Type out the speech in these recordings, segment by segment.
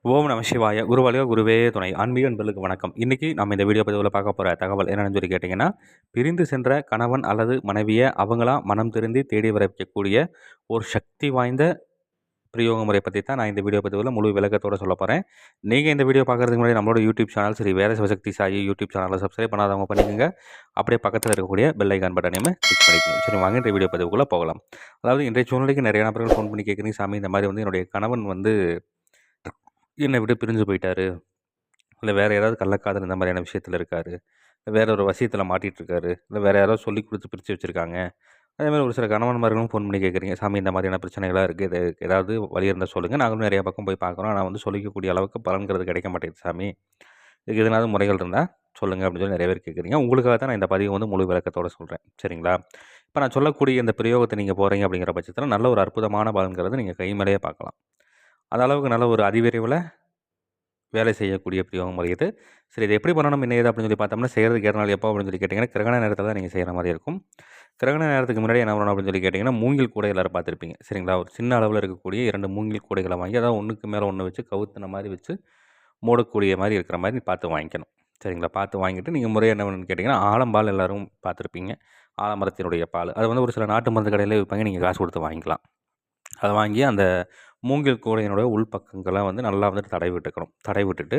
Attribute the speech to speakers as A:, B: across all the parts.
A: ஓம் நம சிவாய! குருவழிக குருவே துணை. ஆன்மீக அன்பர்களுக்கு வணக்கம். இன்னைக்கு நம்ம இந்த வீடியோ பதிவுல பார்க்க போற தகவல் என்னன்னு சொல்லி கேட்டீங்கன்னா, பிரிந்து சென்ற கணவன் அல்லது மனைவிய அவங்களா மனம் திருந்தி தேடி வர வைக்கக்கூடிய ஒரு சக்தி வாய்ந்த பிரயோக முறை பத்தி தான் நான் இந்த வீடியோ பதிவுல முழு விளக்கத்தோட சொல்லப் போறேன். நீங்க இந்த வீடியோ பார்க்கறதுக்கு முன்னாடி நம்மளோட யூடியூப் சேனல் ஸ்ரீ வேத சிவசக்தி சாயி யூடியூப் சேனலை சப்ஸ்கிரைப் பண்ணாதவங்க பண்ணிக்கோங்க. அப்படியே பக்கத்துல இருக்கக்கூடிய பெல் ஐகான் பட்டனையுமே கிளிக் பண்ணிக்கோங்க. சரி, வாங்க இந்த வீடியோ பதிவுக்குள்ள போகலாம். அதாவது இன்றைய சூழ்நிலைக்கு நிறைய நபர்கள் ஃபோன் பண்ணி கேட்குறீங்க, சாமி இந்த மாதிரி வந்து என்னுடைய கணவன் வந்து என்னை விட்டு பிரிஞ்சு போயிட்டாரு. இல்ல வேற யாராவது கள்ளக்காதல் இந்த மாதிரியான விஷயத்துல இருக்காரு. வேற ஒரு வசியத்துல மாட்டிட்டு இருக்காரு. இல்ல வேற யாரோ சொல்லிக் குடுத்து பிரிச்சு வச்சிருக்காங்க. அதே மாரி ஒரு சில கணவன்மார்களும் ஃபோன் பண்ணி கேட்குறீங்க, சாமி இந்த மாதிரியான பிரச்சனைகளா இருக்கு. இது ஏதாவது வழி இருந்தா சொல்லுங்க. நாங்களும் நெறைய பக்கம் போய் பார்க்குறோம். ஆனா வந்து சொல்லிக்கக்கூடிய அளவுக்கு பலன்கிறது கிடைக்க மாட்டேங்குது சாமி. இதுக்கு எதனாவது முறைகள் இருந்தா சொல்லுங்க அப்படின்னு சொல்லி நெறைய பேர் கேட்குறீங்க. உங்களுக்காக தான் நான் இந்த பதிவு வந்து முழு விளக்கத்தோட சொல்றேன். சரிங்களா? இப்ப நான் சொல்லக்கூடிய இந்த பிரயோகத்த நீங்க போறீங்க அப்படிங்கிற பட்சத்தில நல்ல ஒரு அற்புதமான பலன்கிறத நீங்க கை மேலேயே பார்க்கலாம். அந்த அளவுக்கு நல்ல ஒரு அதிவிரைவுல வேலை செய்யக்கூடிய பிரயோக முறை இது. சரி, இத எப்படி பண்ணணும், என்ன ஏது அப்படின்னு சொல்லி பார்த்தோம்னா, செய்றதுக்கு ஏற்ற நாள் எப்போ அப்படின்னு சொல்லி கேட்டீங்கன்னா, கிரகண நேரத்தில தான் நீங்க செய்ற மாரி இருக்கும். கிரகண நேரத்துக்கு முன்னாடி என்ன பண்ணணும் அப்படின்னு சொல்லி கேட்டீங்கன்னா, மூங்கில் கூடை எல்லாரும் பார்த்துருப்பீங்க. சரிங்களா? ஒரு சின்ன அளவுல இருக்கக்கூடிய 2 மூங்கில் கூடைகள வாங்கி, அதாவது ஒண்ணுக்கு மேல ஒண்ணு வச்சு கவுத்துன மாரி வச்சு, மூடக்கூடிய மாரி இருக்கிற மாரி பார்த்து வாங்கிக்கணும். சரிங்களா? பார்த்து வாங்கிட்டு நீங்க முறை என்ன பண்ணணும்னு கேட்டீங்கன்னா, ஆலம்பால் எல்லாரும் பார்த்துருப்பீங்க. ஆலமரத்தினுடைய பால். அது வந்து ஒரு சில நாட்டு மருந்து கடையிலே விப்பாங்க. நீங்க காசு குடுத்து வாங்கிக்கலாம். அத வாங்கி அந்த மூங்கில் கூடையினுடைய உள்பக்கங்கள வந்து நல்லா வந்துட்டு தடவி விட்டுக்கணும். தடவி விட்டுட்டு,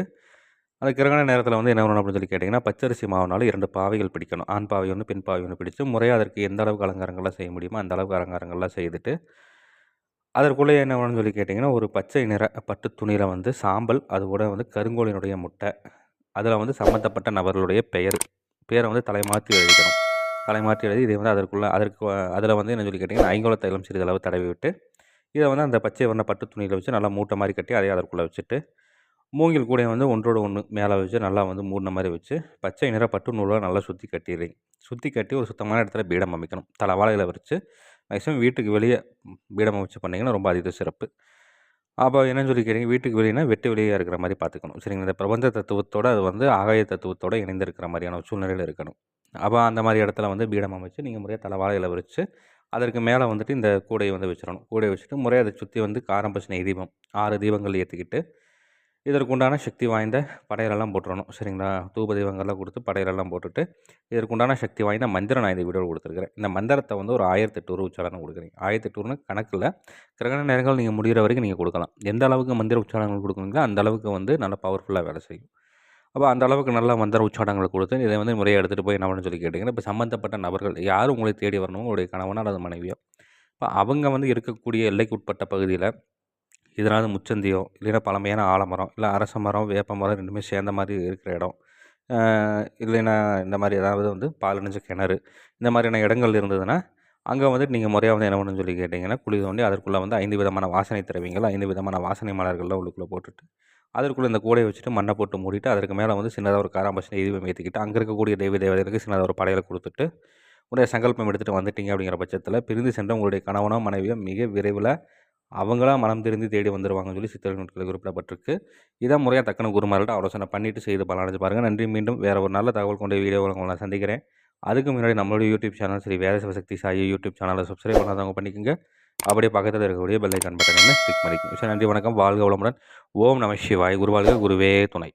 A: அந்த கிரகண நேரத்தில வந்து என்ன பண்ணணும் அப்படின்னு சொல்லி கேட்டீங்கன்னா, பச்சரிசி மாவுனால 2 பாவைகள் பிடிக்கணும். ஆண் பாவை 1, பெண் பாவை 1 பிடிச்சு, முறையா அதற்கு எந்த அளவுக்கு அலங்காரங்கள்லாம் செய்ய முடியுமோ, அந்த அளவுக்கு அலங்காரங்கள்லாம் செய்துட்டு, அதற்குள்ளே என்ன வேணும்னு சொல்லி கேட்டீங்கன்னா, ஒரு பச்சை நிற பட்டு துணியில வந்து சாம்பல், அதுகூட வந்து கருங்கோழினுடைய முட்டை, அதில வந்து சம்மந்தப்பட்ட நபர்களுடைய பெயர். பேர வந்து தலைமாத்தி எழுதிக்கணும். தலைமாற்றி எழுதி இதை வந்து அதில வந்து என்ன சொல்லி கேட்டீங்கன்னா, ஐங்கோல தைலம் சிறிதளவு தடவி விட்டு, இத வந்து அந்த பச்சை வண்ண பட்டு துணியில வச்சு நல்லா மூட்டை மாரி கட்டி, அதையும் அதற்குள்ள வச்சுட்டு, மூங்கில் கூடைய வந்து ஒன்றோடு ஒண்ணு மேல வச்சு நல்லா வந்து மூடுன மாரி வச்சு, பச்சை நிற பட்டு நூலால நல்லா சுத்தி கட்டிறீங்க. சுத்தி கட்டி ஒரு சுத்தமான இடத்துல பீடம் அமைக்கணும். தலவாழையில விரிச்சு, மேக்ஸிமம் வீட்டுக்கு வெளிய பீடம் அமைச்சு பண்ணீங்கன்னா ரொம்ப அதீத சிறப்பு. அப்ப என்னன்னு சொல்லி கேட்டீங்க, வீட்டுக்கு வெளியனா வெட்டு வெளியா இருக்கிற மாரி பார்த்துக்கணும். சரிங்களா? இந்த பிரபஞ்ச தத்துவத்தோட அது வந்து ஆகாய தத்துவத்தோட இணைந்து இருக்கிற மாரியான ஒரு சூழ்நிலையில இருக்கணும். அப்ப அந்த மாரி இடத்துல வந்து பீடம் அமைச்சு, நீங்க முறையா தலவாழையில விரிச்சு, அதற்கு மேல வந்துட்டு இந்த கூடைய வந்து வச்சிரணும். கூடைய வச்சுட்டு முறையா அத சுத்தி வந்து காரம்பூச நெய் தீபம் 6 தீபங்கள் ஏத்திக்கிட்டு, இதற்குண்டான சக்தி வாய்ந்த படையலெல்லாம் போட்டுறணும். சரிங்களா? தூப தீபங்கள்லாம் குடுத்து படையலெல்லாம் போட்டுட்டு, இதற்குண்டான சக்தி வாய்ந்த மந்திரம் நான் இந்த வீடியோல குடுத்துருக்கிறேன். இந்த மந்திரத்த வந்து ஒரு 1008 உரு உச்சாரணம் குடுக்குறீங்க. 1008 கணக்கு இல்ல. கிரகண நேரங்கள் நீங்க முடியிற வரைக்கும் நீங்க குடுக்கலாம். எந்த அளவுக்கு மந்திர உச்சாரணங்கள் குடுக்குறீங்களோ, அந்த அளவுக்கு வந்து நல்லா பவர்ஃபுல்லா வேலை செய்யும். அப்ப அந்த அளவுக்கு நல்ல மந்திர உச்சாடனங்கள குடுத்து, இதை வந்து முறையா எடுத்துட்டு போய் என்ன பண்ணணும்னு சொல்லி கேட்டீங்கன்னா, இப்ப சம்மந்தப்பட்ட நபர்கள் யார் உங்களை தேடி வரணுமோ, உங்களுடைய கணவனோ அல்லது மனைவியோ, இப்ப அவங்க வந்து இருக்கக்கூடிய எல்லைக்கு உட்பட்ட பகுதியில, எதனாவது முச்சந்தியோ, இல்லைன்னா பழமையான ஆலமரம், இல்ல அரச மரம், வேப்ப மரம் 2மே சேர்ந்த மாரி இருக்கிற இடம், அ இல்லைன்னா இந்த மாரி ஏதாவது வந்து பால் நெஞ்ச கிணறு, இந்த மாதிரியான இடங்கள் இருந்ததுன்னா, அங்க வந்துட்டு நீங்க முறையா வந்து என்ன பண்ணணும்னு சொல்லி கேட்டீங்கன்னா, குழி தோண்டி அதற்குள்ள வந்து 5 விதமான வாசனை திரவியங்கள், 5 விதமான வாசனை மலர்கள்லாம் உள்ளுக்குள்ள போட்டுட்டு, அதற்குள்ள இந்த கூடைய வச்சுட்டு மண்ண போட்டு மூடிட்டு, அதற்கு மேல வந்து சின்னதா ஒரு காராம்பஸி தீபம் ஏத்திக்கிட்டு, அங்க இருக்கக்கூடிய தெய்வ தேவதைகளுக்கு சின்னதா ஒரு படையல குடுத்துட்டு, உடைய சங்கல்பம் எடுத்துட்டு வந்துட்டீங்க அப்படிங்கிற பட்சத்தில, பிரிந்து சென்ற உங்களுடைய கணவனோ, மனைவியோ மிக விரைவில அவங்களா மனம் திருந்தி தேடி வந்துருவாங்கன்னு சொல்லி சித்தர்கள் நூட்களில் குறிப்பிடப்பட்டிருக்கு. இதான் முறையா தக்கன குருமார்கள்ட்ட ஆலோசனை பண்ணிட்டு செய்து பலனடைஞ்சு பாருங்க. நன்றி. மீண்டும் வேற ஒரு நல்ல தகவல் கொண்ட வீடியோவுல உங்கள நான் சந்திக்கிறேன். அதுக்கு முன்னாடி நம்மளுடைய யூடியூப் சேனல் ஸ்ரீ வேத சிவசக்தி சாயி யூடியூப் சேனலை சப்ஸ்கிரைப் பண்ணாதவங்க பண்ணிக்கங்க. அப்படியே பக்கத்துல இருக்கக்கூடிய பெல் ஐகான் பட்டனையும் கிளிக் பண்ணிக்கங்க. சரி, நன்றி, வணக்கம். வாழ்க வளமுடன். ஓம் நம சிவாய! குருவாழ்க குருவே துணை.